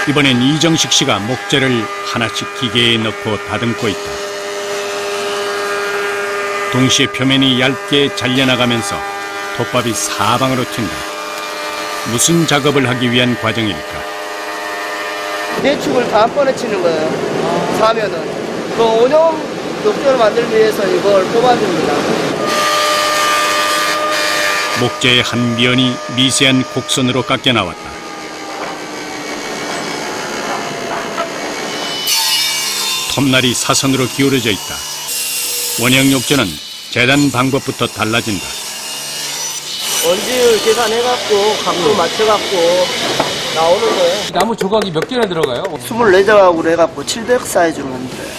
이번엔 이정식 씨가 목재를 하나씩 기계에 넣고 다듬고 있다. 동시에 표면이 얇게 잘려나가면서 톱밥이 사방으로 튄다. 무슨 작업을 하기 위한 과정일까? 대축을 다음번에 치는 거예요. 사면은. 그 원형 욕조를 만들기 위해서 이걸 뽑아줍니다. 목재의 한 면이 미세한 곡선으로 깎여 나왔다. 톱날이 사선으로 기울어져 있다. 원형 욕조는 재단 방법부터 달라진다. 원지율 계산해갖고 각도 맞춰갖고 나오는 거예요. 나무 조각이 몇 개나 들어가요? 24조각으로 해갖고 700 사이즈로 만들어요.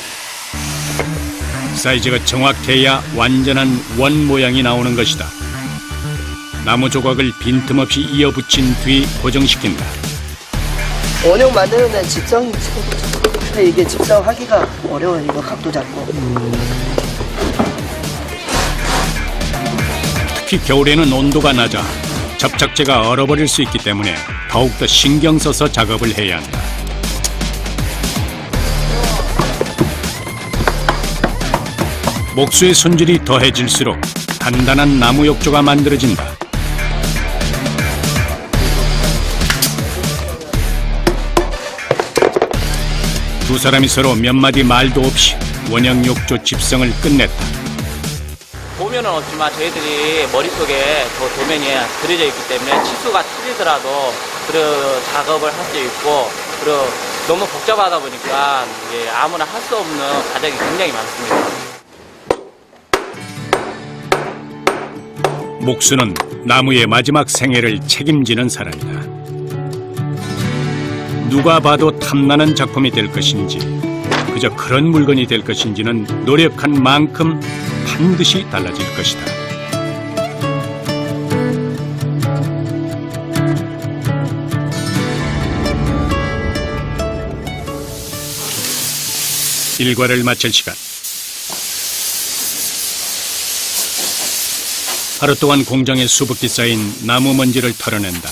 사이즈가 정확해야 완전한 원 모양이 나오는 것이다. 나무 조각을 빈틈없이 이어붙인 뒤 고정시킨다. 원형 만드는 데는 집성이 최고죠. 근데 이게 집성하기가 어려워요. 이거 각도 잡고. 특히 겨울에는 온도가 낮아 접착제가 얼어버릴 수 있기 때문에 더욱더 신경 써서 작업을 해야 한다. 목수의 손질이 더해질수록 단단한 나무 욕조가 만들어진다. 두 사람이 서로 몇 마디 말도 없이 원형 욕조 집성을 끝냈다. 보면은 없지만 저희들이 머릿속에 저 도면이 그려져 있기 때문에 치수가 틀리더라도 그 작업을 할 수 있고, 그리고 너무 복잡하다 보니까 이게 아무나 할 수 없는 과정이 굉장히 많습니다. 목수는 나무의 마지막 생애를 책임지는 사람이다. 누가 봐도 탐나는 작품이 될 것인지, 그저 그런 물건이 될 것인지는 노력한 만큼 반드시 달라질 것이다. 일과를 마칠 시간. 하루 동안 공장에 수북히 쌓인 나무 먼지를 털어낸다.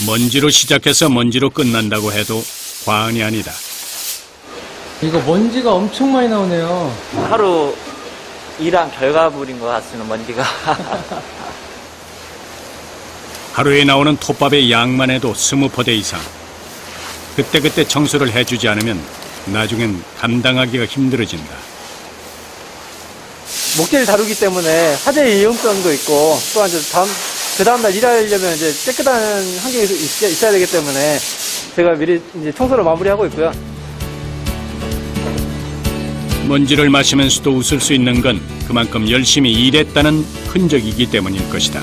먼지로 시작해서 먼지로 끝난다고 해도 과언이 아니다. 이거 먼지가 엄청 많이 나오네요. 하루 일한 결과물인 것 같습니다, 먼지가. 하루에 나오는 톱밥의 양만 해도 20포대 이상. 그때그때 청소를 해주지 않으면 나중엔 감당하기가 힘들어진다. 목재를 다루기 때문에 화재 위험성도 있고, 또한 그 다음날 일하려면 이제 깨끗한 환경이 있어야 되기 때문에 제가 미리 이제 청소를 마무리하고 있고요. 먼지를 마시면서도 웃을 수 있는 건 그만큼 열심히 일했다는 흔적이기 때문일 것이다.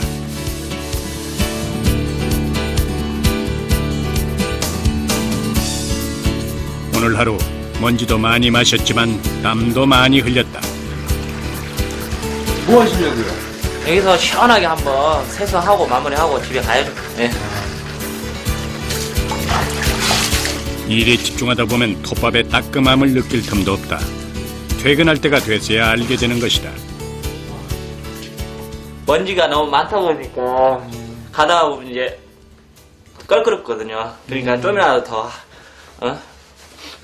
오늘 하루 먼지도 많이 마셨지만 땀도 많이 흘렸다. 뭐 하시려고요? 여기서 시원하게 한번 세수하고 마무리하고 집에 가야죠. 네. 일에 집중하다 보면 톱밥의 따끔함을 느낄 틈도 없다. 퇴근할 때가 돼서야 알게 되는 것이다. 먼지가 너무 많다 보니까 가다 보면 이제 껄끄럽거든요. 그러니까 좀이라도 더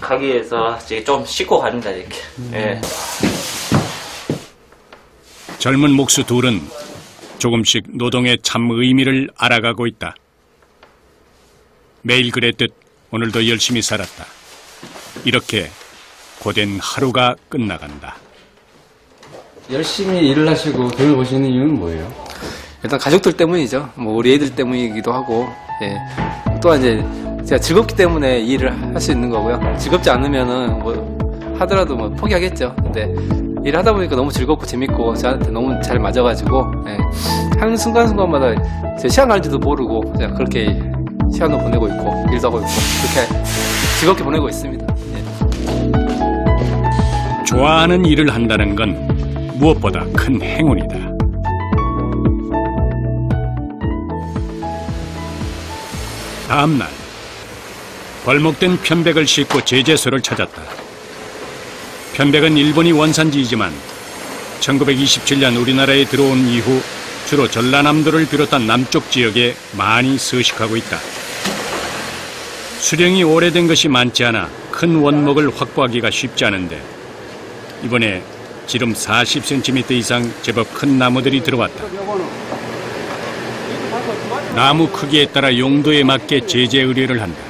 가기 위해서 이제 좀 씻고 갑니다, 이렇게. 예. 젊은 목수 둘은 조금씩 노동의 참 의미를 알아가고 있다. 매일 그랬듯 오늘도 열심히 살았다. 이렇게 고된 하루가 끝나간다. 열심히 일을 하시고 돈을 버시는 이유는 뭐예요? 일단 가족들 때문이죠. 뭐 우리 애들 때문이기도 하고, 예. 또한 이제 제가 즐겁기 때문에 이 일을 할 수 있는 거고요. 즐겁지 않으면은 뭐 하더라도 뭐 포기하겠죠. 근데 일을 하다 보니까 너무 즐겁고 재밌고 저한테 너무 잘 맞아가지고, 예. 하는 순간순간마다 제 시간 가는지도 모르고 그냥 그렇게 시간도 보내고 있고 일도 하고 있고 그렇게 즐겁게 보내고 있습니다. 예. 좋아하는 일을 한다는 건 무엇보다 큰 행운이다. 다음 날 벌목된 편백을 싣고 제재소를 찾았다. 편백은 일본이 원산지이지만 1927년 우리나라에 들어온 이후 주로 전라남도를 비롯한 남쪽 지역에 많이 서식하고 있다. 수령이 오래된 것이 많지 않아 큰 원목을 확보하기가 쉽지 않은데 이번에 지름 40cm 이상 제법 큰 나무들이 들어왔다. 나무 크기에 따라 용도에 맞게 제재 의뢰를 한다.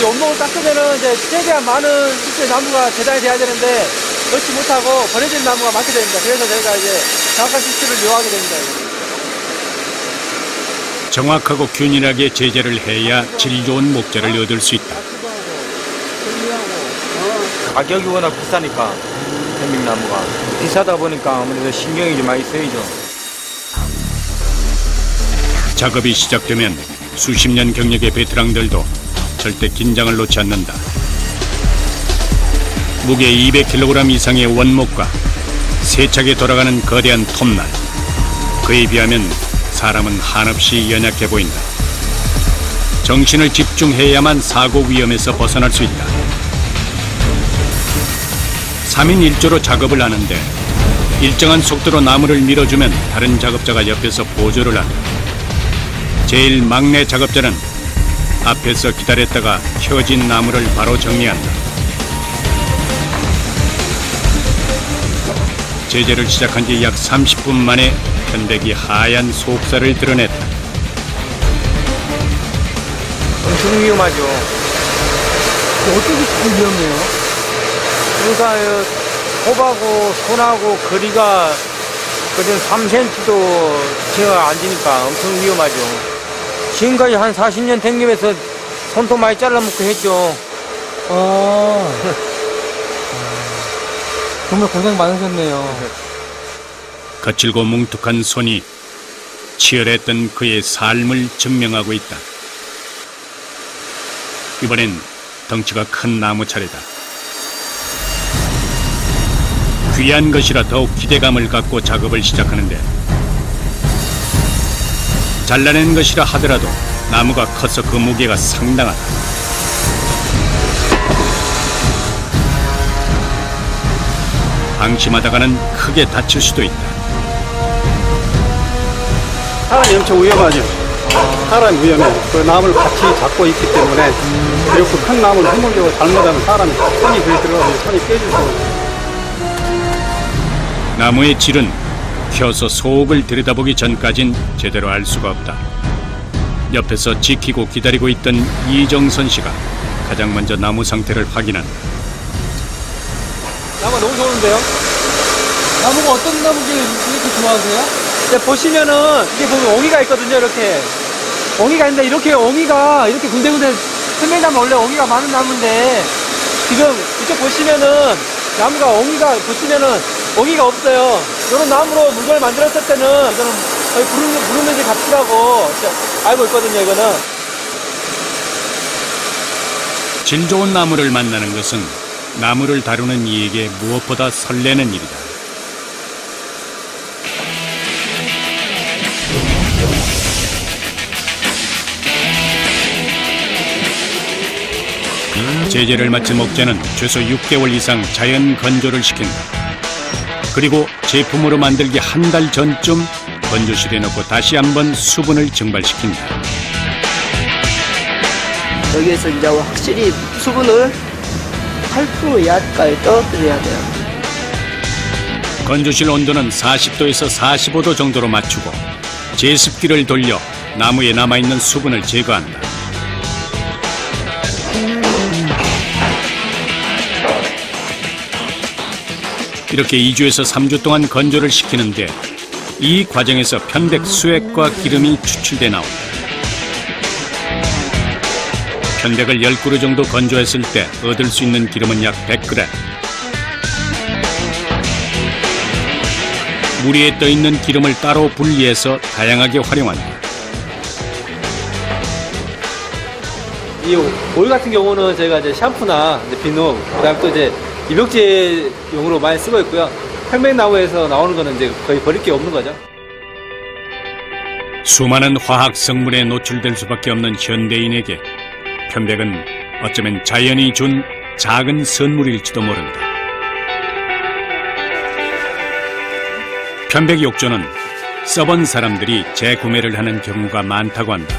원목을 깎으면은 이제 최대한 많은 수의 나무가 재단이 돼야 되는데 그렇지 못하고 버려진 나무가 많게 됩니다. 그래서 저희가 이제 정확한 수치를 요하게 됩니다. 정확하고 균일하게 제재를 해야 질 좋은 목재를 얻을 수 있다. 가격이 워낙 비싸니까 편백나무가 비싸다 보니까 아무래도 신경이 좀 많이 쓰이죠. 작업이 시작되면 수십 년 경력의 베테랑들도 절대 긴장을 놓지 않는다. 무게 200kg 이상의 원목과 세차게 돌아가는 거대한 톱날. 그에 비하면 사람은 한없이 연약해 보인다. 정신을 집중해야만 사고 위험에서 벗어날 수 있다. 3인 1조로 작업을 하는데 일정한 속도로 나무를 밀어주면 다른 작업자가 옆에서 보조를 한다. 제일 막내 작업자는 앞에서 기다렸다가 켜진 나무를 바로 정리한다. 제재를 시작한 지 약 30분 만에 편백이 하얀 속살을 드러냈다. 엄청 위험하죠. 어떻게 참 위험해요? 그러니까 호하고 손하고 거리가 그래도 3cm도 제가 안 지니까 엄청 위험하죠. 지금까지 한 40년 댕기면서 손톱 많이 잘라먹고 했죠. 정말 고생 많으셨네요. 거칠고 뭉툭한 손이 치열했던 그의 삶을 증명하고 있다. 이번엔 덩치가 큰 나무 차례다. 귀한 것이라 더욱 기대감을 갖고 작업을 시작하는데 잘라낸 것이라 하더라도 나무가 커서 그 무게가 상당하다. 방심하다가는 크게 다칠 수도 있다. 사람이 엄청 위험하죠. 사람이 위험해. 그 나무를 같이 잡고 있기 때문에 그리고 큰 나무를 행동적으로 잘못하면 사람이 손이 그에 들어가서 손이 깨질 수 있어요. 나무의 질은 켜서 속을 들여다보기 전까진 제대로 알 수가 없다. 옆에서 지키고 기다리고 있던 이정선 씨가 가장 먼저 나무 상태를 확인한다. 나무가 너무 좋은데요? 나무가 어떤 나무길래 이렇게 좋아하세요? 네, 보시면은 이게 보면 옹이가 있거든요. 이렇게 옹이가 있는데 이렇게 옹이가 이렇게 군데군데 편백나무 원래 옹이가 많은 나무인데 지금 이쪽 보시면은 나무가 옹이가 보시면은 옹이가 없어요. 이런 나무로 물건을 만들었을 때는 이거는 거의 부르면서 값이라고 알고 있거든요. 이거는 질 좋은 나무를 만나는 것은 나무를 다루는 이에게 무엇보다 설레는 일이다. 제재를 마친 목재는 최소 6개월 이상 자연 건조를 시킨다. 그리고 제품으로 만들기 한 달 전쯤 건조실에 넣고 다시 한번 수분을 증발시킨다. 여기에서 이제 확실히 수분을 8% 이하까지 떨어뜨려야 돼요. 건조실 온도는 40도에서 45도 정도로 맞추고 제습기를 돌려 나무에 남아있는 수분을 제거한다. 이렇게 2주에서 3주 동안 건조를 시키는데 이 과정에서 편백 수액과 기름이 추출돼 나온다. 편백을 10그루 정도 건조했을 때 얻을 수 있는 기름은 약 100g. 물 위에 떠있는 기름을 따로 분리해서 다양하게 활용한다. 이 오일 같은 경우는 저희가 이제 샴푸나 이제 비누, 그다음 또 이제 입욕제용으로 많이 쓰고 있고요. 편백나무에서 나오는 거는 이제 거의 버릴 게 없는 거죠. 수많은 화학 성분에 노출될 수밖에 없는 현대인에게 편백은 어쩌면 자연이 준 작은 선물일지도 모른다. 편백 욕조는 써본 사람들이 재구매를 하는 경우가 많다고 한다.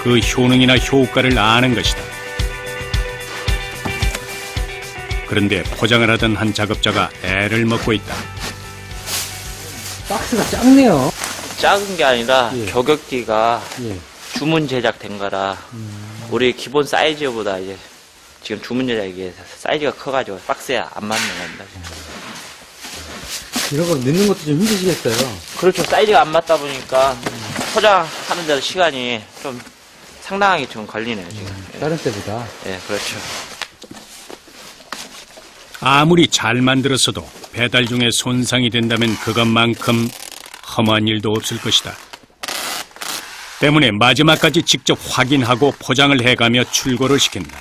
그 효능이나 효과를 아는 것이다. 그런데 포장을 하던 한 작업자가 애를 먹고 있다. 박스가 작네요. 작은 게 아니라 예. 조격기가 예. 주문 제작된 거라 우리 기본 사이즈보다 이제 지금 주문 제작이 사이즈가 커가지고 박스에 안 맞는 겁니다. 이런 거 넣는 것도 좀 힘드시겠어요. 그렇죠. 사이즈가 안 맞다 보니까 포장하는 데도 시간이 좀 상당하게 좀 걸리네요, 지금. 다른 때보다. 예, 그렇죠. 아무리 잘 만들었어도 배달 중에 손상이 된다면 그것만큼 험한 일도 없을 것이다. 때문에 마지막까지 직접 확인하고 포장을 해가며 출고를 시킨다.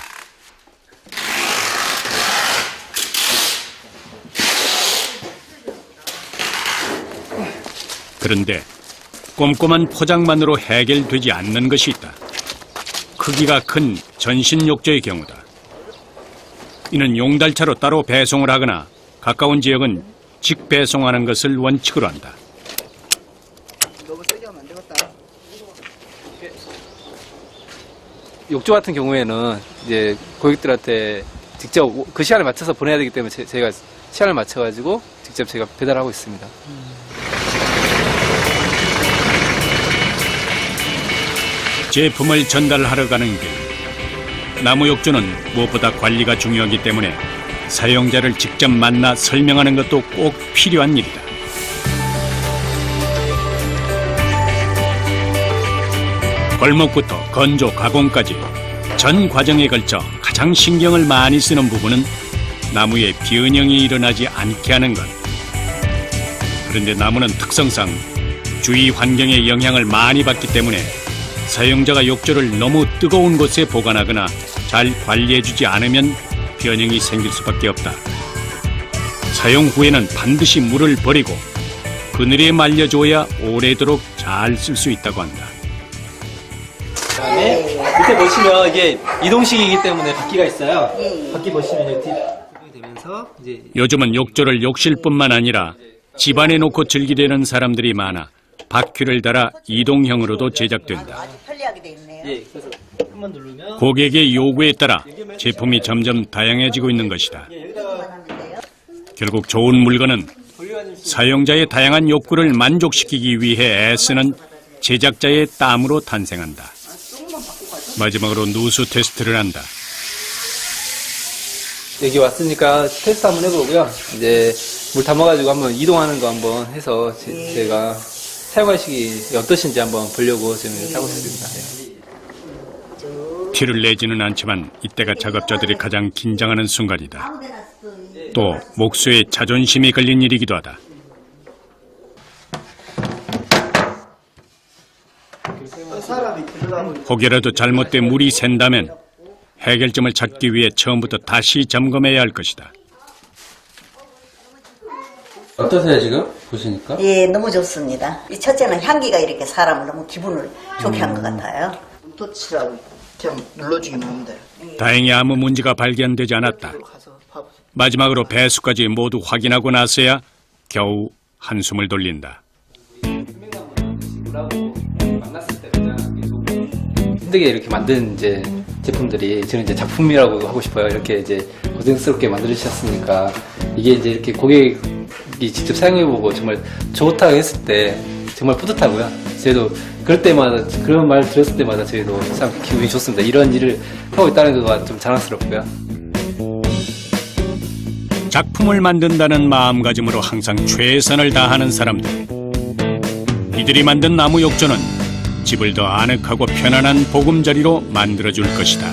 그런데 꼼꼼한 포장만으로 해결되지 않는 것이 있다. 크기가 큰 전신 욕조의 경우다. 이는 용달차로 따로 배송을 하거나 가까운 지역은 직배송하는 것을 원칙으로 한다. 너무 세게 하면 안 되겠다. 욕조 같은 경우에는 이제 고객들한테 직접 그 시간에 맞춰서 보내야 되기 때문에 저희가 시간을 맞춰가지고 직접 제가 배달하고 있습니다. 제품을 전달하러 가는 길. 나무 욕조는 무엇보다 관리가 중요하기 때문에 사용자를 직접 만나 설명하는 것도 꼭 필요한 일이다. 골목부터 건조, 가공까지 전 과정에 걸쳐 가장 신경을 많이 쓰는 부분은 나무에 비은형이 일어나지 않게 하는 것. 그런데 나무는 특성상 주위 환경의 영향을 많이 받기 때문에 사용자가 욕조를 너무 뜨거운 곳에 보관하거나 잘 관리해주지 않으면 변형이 생길 수밖에 없다. 사용 후에는 반드시 물을 버리고 그늘에 말려줘야 오래도록 잘 쓸 수 있다고 한다. 그다음에 밑에 보시면 이게 이동식이기 때문에 바퀴가 있어요. 바퀴 보시면 이렇게 되면서 이제 요즘은 욕조를 욕실뿐만 아니라 집안에 놓고 즐기려는 사람들이 많아 바퀴를 달아 이동형으로도 제작된다. 아주 편리하게 돼 있네요. 예, 그래서 한번 누르면 고객의 요구에 따라 제품이 점점 다양해지고 있는 것이다. 결국 좋은 물건은 사용자의 다양한 욕구를 만족시키기 위해 애쓰는 제작자의 땀으로 탄생한다. 마지막으로 누수 테스트를 한다. 여기 왔으니까 테스트 한번 해보고요. 이제 물 담아가지고 한번 이동하는 거 한번 해서 제가 사용하시기 어떠신지 한번 보려고 지금 이렇게 하고 있습니다. 티를 내지는 않지만 이때가 작업자들이 가장 긴장하는 순간이다. 또 목수의 자존심이 걸린 일이기도 하다. 혹여라도 잘못된 물이 샌다면 해결점을 찾기 위해 처음부터 다시 점검해야 할 것이다. 어떠세요, 지금? 보시니까? 예, 너무 좋습니다. 이 첫째는 향기가 이렇게 사람을 너무 기분을 좋게 한 것 같아요. 터치라고 그냥 눌러주기만 하면 돼요. 다행히 아무 문제가 발견되지 않았다. 가서 봐보세요. 마지막으로 배수까지 모두 확인하고 나서야 겨우 한숨을 돌린다. 힘들게 이렇게 만든 이제 제품들이 저는 이제 작품이라고 하고 싶어요. 이렇게 이제 고생스럽게 만들어주셨으니까 이게 이제 이렇게 고객이 직접 사용해보고 정말 좋다고 했을 때 정말 뿌듯하고요. 저희도 그럴 때마다 그런 말 들었을 때마다 저희도 참 기분이 좋습니다. 이런 일을 하고 있다는 거가 좀 자랑스럽고요. 작품을 만든다는 마음가짐으로 항상 최선을 다하는 사람들. 이들이 만든 나무 욕조는 집을 더 아늑하고 편안한 보금자리로 만들어줄 것이다.